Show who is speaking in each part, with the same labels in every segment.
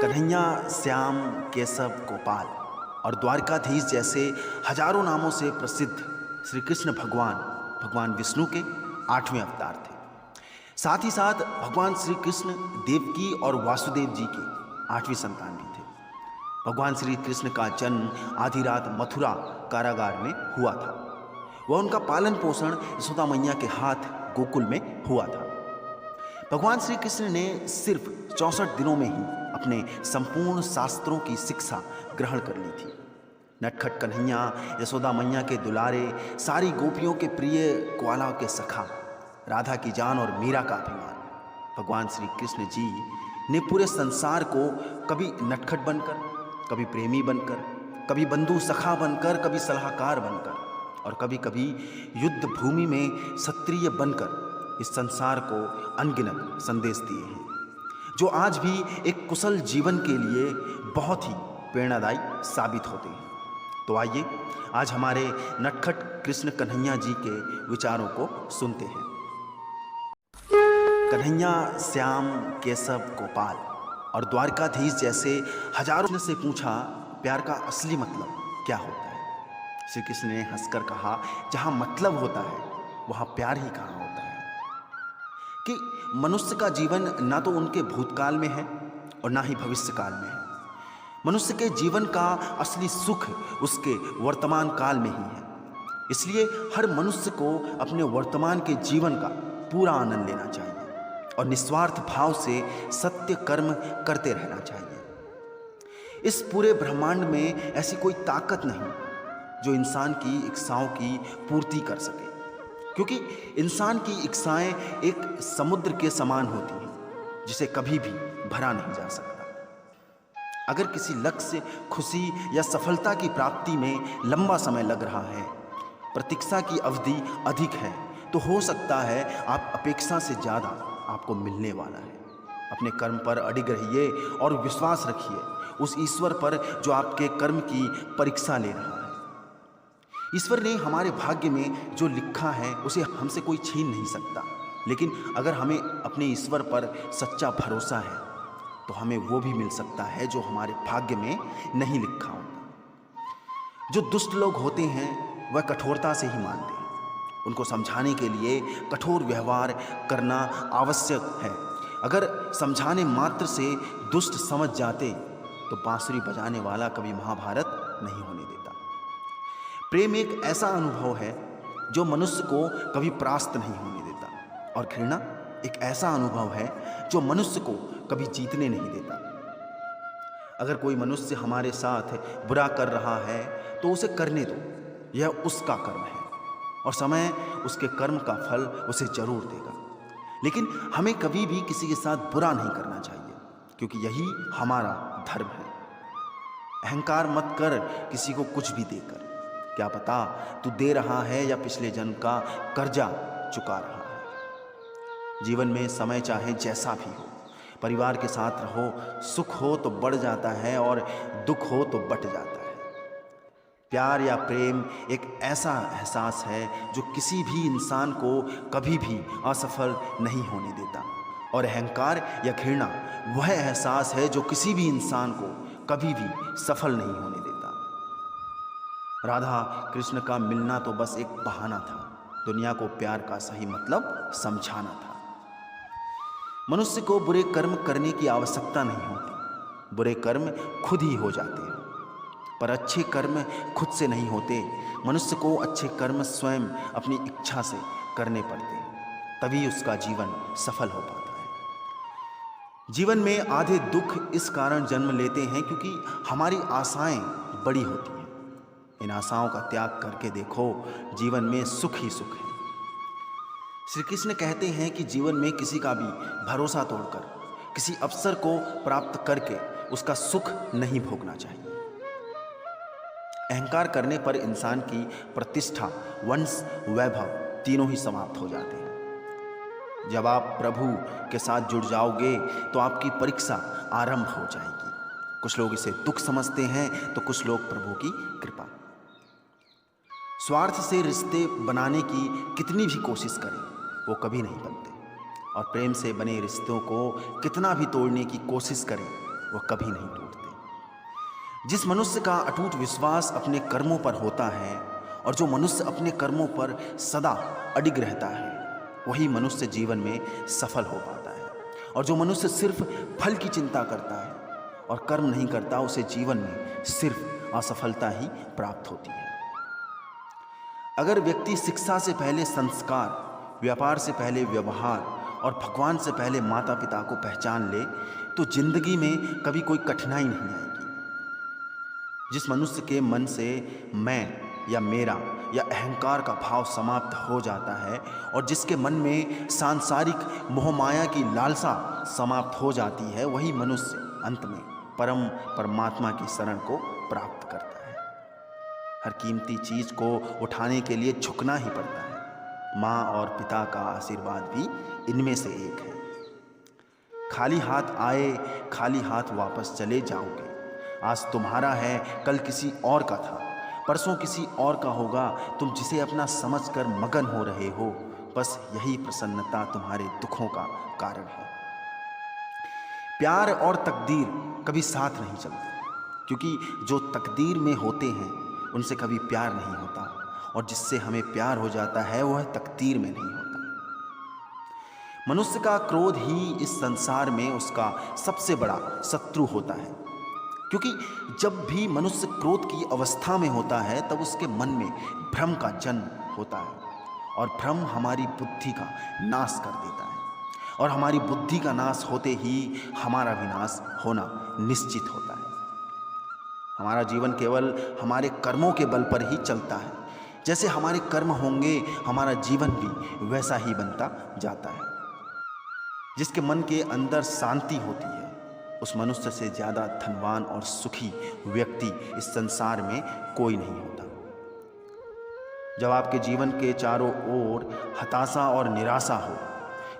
Speaker 1: कन्हैया, श्याम, केशव, गोपाल और द्वारकाधीश जैसे हजारों नामों से प्रसिद्ध श्री कृष्ण भगवान विष्णु के 8वें अवतार थे। साथ ही साथ भगवान श्री कृष्ण देवकी और वासुदेव जी के 8वीं संतान भी थे। भगवान श्री कृष्ण का जन्म आधी रात मथुरा कारागार में हुआ था। वह उनका पालन पोषण यशोदा मैया के हाथ गोकुल में हुआ था। भगवान श्री कृष्ण ने सिर्फ 64 दिनों में ही अपने संपूर्ण शास्त्रों की शिक्षा ग्रहण कर ली थी। नटखट कन्हैया, यशोदा मैया के दुलारे, सारी गोपियों के प्रिय, ग्वाला के सखा, राधा की जान और मीरा का अभिमान, भगवान श्री कृष्ण जी ने पूरे संसार को कभी नटखट बनकर, कभी प्रेमी बनकर, कभी बंधु सखा बनकर, कभी सलाहकार बनकर और कभी कभी युद्ध भूमि में क्षत्रिय बनकर इस संसार को अनगिनत संदेश दिए हैं, जो आज भी एक कुशल जीवन के लिए बहुत ही प्रेरणादायी साबित होते हैं। तो आइए आज हमारे नटखट कृष्ण कन्हैया जी के विचारों को सुनते हैं। कन्हैया, श्याम, केशव, गोपाल और द्वारकाधीश जैसे हजारों से पूछा, प्यार का असली मतलब क्या होता है? श्री कृष्ण ने हंसकर कहा, जहाँ मतलब होता है वहाँ प्यार ही कहाँ होता है। कि मनुष्य का जीवन ना तो उनके भूतकाल में है और ना ही भविष्य काल में है। मनुष्य के जीवन का असली सुख उसके वर्तमान काल में ही है। इसलिए हर मनुष्य को अपने वर्तमान के जीवन का पूरा आनंद लेना चाहिए और निस्वार्थ भाव से सत्य कर्म करते रहना चाहिए। इस पूरे ब्रह्मांड में ऐसी कोई ताकत नहीं जो इंसान की इच्छाओं की पूर्ति कर सके, क्योंकि इंसान की इच्छाएं एक समुद्र के समान होती हैं जिसे कभी भी भरा नहीं जा सकता। अगर किसी लक्ष्य, खुशी या सफलता की प्राप्ति में लंबा समय लग रहा है, प्रतीक्षा की अवधि अधिक है, तो हो सकता है आप अपेक्षा से ज़्यादा आपको मिलने वाला है। अपने कर्म पर अडिग रहिए और विश्वास रखिए उस ईश्वर पर जो आपके कर्म की परीक्षा ले रहा है। ईश्वर ने हमारे भाग्य में जो लिखा है उसे हमसे कोई छीन नहीं सकता, लेकिन अगर हमें अपने ईश्वर पर सच्चा भरोसा है तो हमें वो भी मिल सकता है जो हमारे भाग्य में नहीं लिखा होता। जो दुष्ट लोग होते हैं वह कठोरता से ही मानते हैं। उनको समझाने के लिए कठोर व्यवहार करना आवश्यक है। अगर समझाने मात्र से दुष्ट समझ जाते तो बांसुरी बजाने वाला कभी महाभारत नहीं होने देता। प्रेम एक ऐसा अनुभव है जो मनुष्य को कभी परास्त नहीं होने देता, और घृणा एक ऐसा अनुभव है जो मनुष्य को कभी जीतने नहीं देता। अगर कोई मनुष्य हमारे साथ बुरा कर रहा है तो उसे करने दो, यह उसका कर्म है और समय उसके कर्म का फल उसे जरूर देगा। लेकिन हमें कभी भी किसी के साथ बुरा नहीं करना चाहिए, क्योंकि यही हमारा धर्म है। अहंकार मत कर किसी को कुछ भी देकर, क्या पता तू दे रहा है या पिछले जन्म का कर्जा चुका रहा है। जीवन में समय चाहे जैसा भी हो, परिवार के साथ रहो, सुख हो तो बढ़ जाता है और दुख हो तो बट जाता है। प्यार या प्रेम एक ऐसा एहसास है जो किसी भी इंसान को कभी भी असफल नहीं होने देता, और अहंकार या घृणा वह एहसास है जो किसी भी इंसान को कभी भी सफल नहीं होने देता। राधा कृष्ण का मिलना तो बस एक बहाना था, दुनिया को प्यार का सही मतलब समझाना था। मनुष्य को बुरे कर्म करने की आवश्यकता नहीं होती, बुरे कर्म खुद ही हो जाते हैं। पर अच्छे कर्म खुद से नहीं होते, मनुष्य को अच्छे कर्म स्वयं अपनी इच्छा से करने पड़ते हैं, तभी उसका जीवन सफल हो पाता है। जीवन में आधे दुख इस कारण जन्म लेते हैं क्योंकि हमारी आशाएं बड़ी होती हैं। इन आशाओं का त्याग करके देखो, जीवन में सुख ही सुख है। श्री कृष्ण कहते हैं कि जीवन में किसी का भी भरोसा तोड़कर, किसी अवसर को प्राप्त करके उसका सुख नहीं भोगना चाहिए। अहंकार करने पर इंसान की प्रतिष्ठा, वंश, वैभव तीनों ही समाप्त हो जाते हैं। जब आप प्रभु के साथ जुड़ जाओगे तो आपकी परीक्षा आरंभ हो जाएगी। कुछ लोग इसे दुख समझते हैं तो कुछ लोग प्रभु की कृपा। स्वार्थ से रिश्ते बनाने की कितनी भी कोशिश करें वो कभी नहीं बनते, और प्रेम से बने रिश्तों को कितना भी तोड़ने की कोशिश करें वह कभी नहीं टूटते। जिस मनुष्य का अटूट विश्वास अपने कर्मों पर होता है और जो मनुष्य अपने कर्मों पर सदा अडिग रहता है, वही मनुष्य जीवन में सफल हो पाता है। और जो मनुष्य सिर्फ फल की चिंता करता है और कर्म नहीं करता, उसे जीवन में सिर्फ असफलता ही प्राप्त होती है। अगर व्यक्ति शिक्षा से पहले संस्कार, व्यापार से पहले व्यवहार और भगवान से पहले माता पिता को पहचान ले, तो जिंदगी में कभी कोई कठिनाई नहीं आएगी। जिस मनुष्य के मन से मैं या मेरा या अहंकार का भाव समाप्त हो जाता है और जिसके मन में सांसारिक मोहमाया की लालसा समाप्त हो जाती है, वही मनुष्य अंत में परम परमात्मा की शरण को प्राप्त करता है। हर कीमती चीज को उठाने के लिए झुकना ही पड़ता है। माँ और पिता का आशीर्वाद भी इनमें से एक है। खाली हाथ आए, खाली हाथ वापस चले जाओगे। आज तुम्हारा है, कल किसी और का था, परसों किसी और का होगा। तुम जिसे अपना समझकर मगन हो रहे हो, बस यही प्रसन्नता तुम्हारे दुखों का कारण है। प्यार और तकदीर कभी साथ नहीं चलते, क्योंकि जो तकदीर में होते हैं उनसे कभी प्यार नहीं होता, और जिससे हमें प्यार हो जाता है वह तकदीर में नहीं होता। मनुष्य का क्रोध ही इस संसार में उसका सबसे बड़ा शत्रु होता है, क्योंकि जब भी मनुष्य क्रोध की अवस्था में होता है तब उसके मन में भ्रम का जन्म होता है, और भ्रम हमारी बुद्धि का नाश कर देता है, और हमारी बुद्धि का नाश होते ही हमारा विनाश होना निश्चित होता है। हमारा जीवन केवल हमारे कर्मों के बल पर ही चलता है। जैसे हमारे कर्म होंगे, हमारा जीवन भी वैसा ही बनता जाता है। जिसके मन के अंदर शांति होती है, उस मनुष्य से ज़्यादा धनवान और सुखी व्यक्ति इस संसार में कोई नहीं होता। जब आपके जीवन के चारों ओर हताशा और निराशा हो,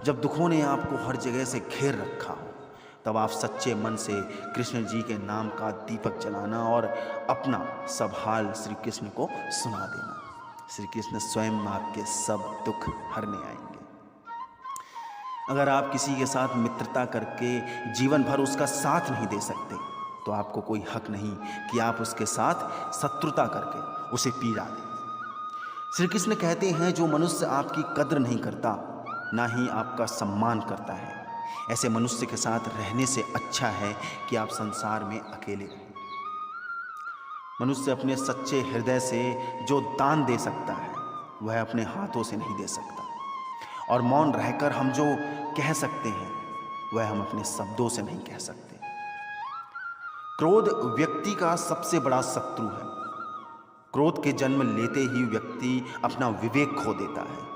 Speaker 1: जब दुखों ने आपको हर जगह से घेर रखा हो, तब आप सच्चे मन से कृष्ण जी के नाम का दीपक जलाना और अपना सब हाल श्री कृष्ण को सुना देना। श्री कृष्ण स्वयं आपके सब दुख हरने आएंगे। अगर आप किसी के साथ मित्रता करके जीवन भर उसका साथ नहीं दे सकते, तो आपको कोई हक नहीं कि आप उसके साथ शत्रुता करके उसे पीड़ा दें। श्री कृष्ण कहते हैं, जो मनुष्य आपकी कद्र नहीं करता, ना ही आपका सम्मान करता है, ऐसे मनुष्य के साथ रहने से अच्छा है कि आप संसार में अकेले रहें। मनुष्य अपने सच्चे हृदय से जो दान दे सकता है, वह अपने हाथों से नहीं दे सकता, और मौन रहकर हम जो कह सकते हैं, वह हम अपने शब्दों से नहीं कह सकते। क्रोध व्यक्ति का सबसे बड़ा शत्रु है। क्रोध के जन्म लेते ही व्यक्ति अपना विवेक खो देता है।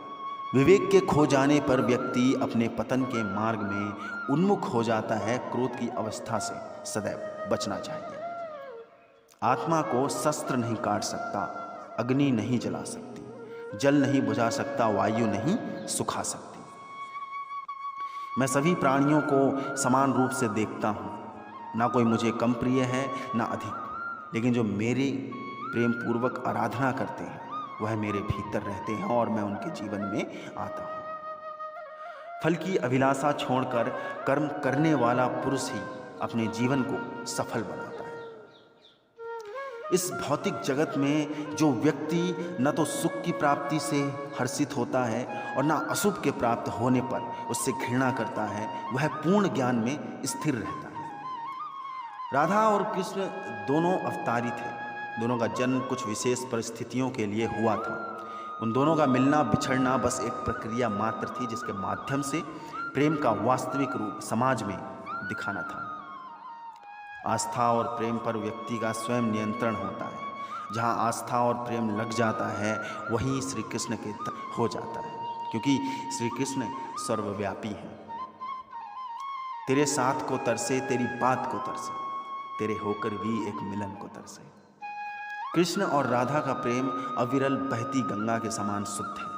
Speaker 1: विवेक के खो जाने पर व्यक्ति अपने पतन के मार्ग में उन्मुख हो जाता है। क्रोध की अवस्था से सदैव बचना चाहिए। आत्मा को शस्त्र नहीं काट सकता, अग्नि नहीं जला सकती, जल नहीं बुझा सकता, वायु नहीं सुखा सकती। मैं सभी प्राणियों को समान रूप से देखता हूँ, ना कोई मुझे कम प्रिय है ना अधिक, लेकिन जो मेरे प्रेम पूर्वक आराधना करते हैं वह मेरे भीतर रहते हैं और मैं उनके जीवन में आता हूँ। फल की अभिलाषा छोड़कर कर्म करने वाला पुरुष ही अपने जीवन को सफल बनाता है। इस भौतिक जगत में जो व्यक्ति न तो सुख की प्राप्ति से हर्षित होता है और न अशुभ के प्राप्त होने पर उससे घृणा करता है, वह पूर्ण ज्ञान में स्थिर रहता है। राधा और कृष्ण दोनों अवतारी थे। दोनों का जन्म कुछ विशेष परिस्थितियों के लिए हुआ था। उन दोनों का मिलना बिछड़ना बस एक प्रक्रिया मात्र थी, जिसके माध्यम से प्रेम का वास्तविक रूप समाज में दिखाना था। आस्था और प्रेम पर व्यक्ति का स्वयं नियंत्रण होता है। जहाँ आस्था और प्रेम लग जाता है, वहीं श्री कृष्ण के हो जाता है, क्योंकि श्री कृष्ण सर्वव्यापी हैं। तेरे साथ को तरसे, तेरी बात को तरसे, तेरे होकर भी एक मिलन को तरसे। कृष्ण और राधा का प्रेम अविरल बहती गंगा के समान शुद्ध है।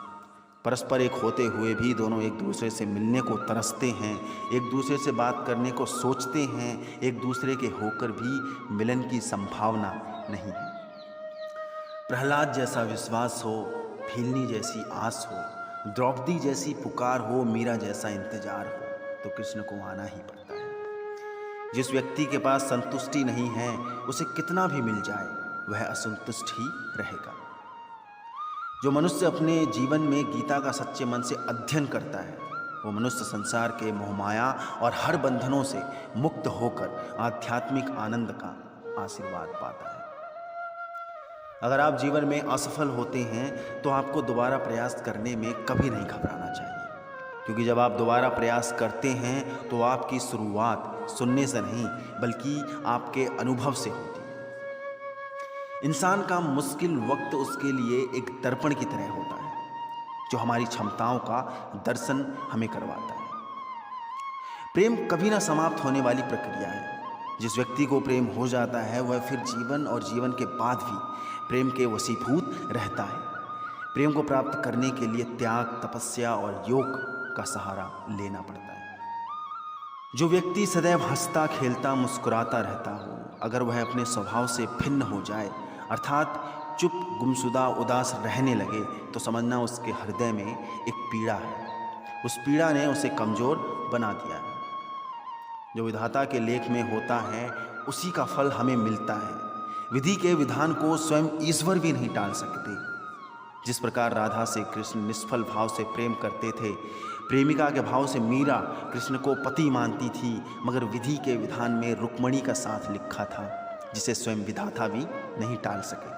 Speaker 1: परस्पर एक होते हुए भी दोनों एक दूसरे से मिलने को तरसते हैं, एक दूसरे से बात करने को सोचते हैं, एक दूसरे के होकर भी मिलन की संभावना नहीं है। प्रहलाद जैसा विश्वास हो, भीलनी जैसी आस हो, द्रौपदी जैसी पुकार हो, मीरा जैसा इंतजार हो, तो कृष्ण को आना ही पड़ता है। जिस व्यक्ति के पास संतुष्टि नहीं है, उसे कितना भी मिल जाए वह असंतुष्ट ही रहेगा। जो मनुष्य अपने जीवन में गीता का सच्चे मन से अध्ययन करता है, वो मनुष्य संसार के मोहमाया और हर बंधनों से मुक्त होकर आध्यात्मिक आनंद का आशीर्वाद पाता है। अगर आप जीवन में असफल होते हैं तो आपको दोबारा प्रयास करने में कभी नहीं घबराना चाहिए, क्योंकि जब आप दोबारा प्रयास करते हैं तो आपकी शुरुआत सुनने से नहीं बल्कि आपके अनुभव से होती है। इंसान का मुश्किल वक्त उसके लिए एक दर्पण की तरह होता है जो हमारी क्षमताओं का दर्शन हमें करवाता है। प्रेम कभी ना समाप्त होने वाली प्रक्रिया है। जिस व्यक्ति को प्रेम हो जाता है वह फिर जीवन और जीवन के बाद भी प्रेम के वशीभूत रहता है। प्रेम को प्राप्त करने के लिए त्याग, तपस्या और योग का सहारा लेना पड़ता है। जो व्यक्ति सदैव हंसता खेलता मुस्कुराता रहता हो, अगर वह अपने स्वभाव से भिन्न हो जाए अर्थात चुप गुमशुदा उदास रहने लगे तो समझना उसके हृदय में एक पीड़ा है। उस पीड़ा ने उसे कमज़ोर बना दिया है। जो विधाता के लेख में होता है उसी का फल हमें मिलता है। विधि के विधान को स्वयं ईश्वर भी नहीं टाल सकते। जिस प्रकार राधा से कृष्ण निष्फल भाव से प्रेम करते थे, प्रेमिका के भाव से मीरा कृष्ण को पति मानती थी, मगर विधि के विधान में रुक्मणी का साथ लिखा था जिसे स्वयं विधाता भी नहीं टाल सके।